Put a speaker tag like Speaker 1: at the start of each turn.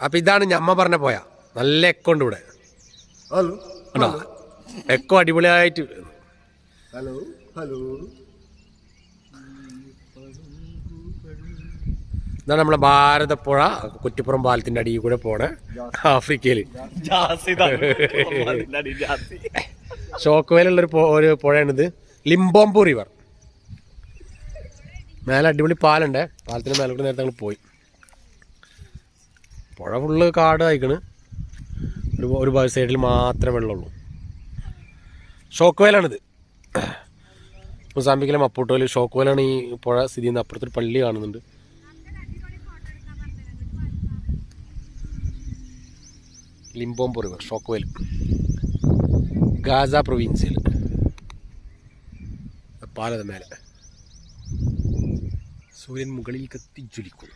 Speaker 1: അപ്പൊ ഇതാണ് ഞമ്മ പറഞ്ഞ പോയ നല്ല എക്കോ ഉണ്ട് ഇവിടെ. എക്കോ അടിപൊളിയായിട്ട്.
Speaker 2: Hello hello.
Speaker 1: ഇതാണ് നമ്മളെ ഭാരതപ്പുഴ കുറ്റിപ്പുറം പാലത്തിന്റെ അടിയിൽ കൂടെ പോണ ആഫ്രിക്കയില് ഷോക്ക് ഒരു പുഴയാണിത്. ലിംപോംപോ റിവർ. മേലെ അടിപൊളി പാലുണ്ടേ. പാലത്തിന് മേലെ കൂടെ നേരത്തെ ഞങ്ങൾ പോയി. പുഴ ഫുള്ള് കാട് ആയിക്കണ്. ഒരു സൈഡിൽ മാത്രമേ വെള്ളമുള്ളൂ. ഷോക്ക് വേലാണിത്. മൊസാംബിക്കിലെ മപ്പൂട്ടോയിൽ ഷോക്ക് വേലാണ് ഈ പുഴ സ്ഥിതി ചെയ്യുന്നത്. അപ്പുറത്തൊരു പള്ളി കാണുന്നുണ്ട്. ലിംപോംപോ റിവർ ഷോക്ക് വേൽ ഗാസ പ്രൊവിൻസിൽ പാലത മേലെ സൂര്യൻ മുകളിൽ കത്തിജ്വലിക്കുന്നു.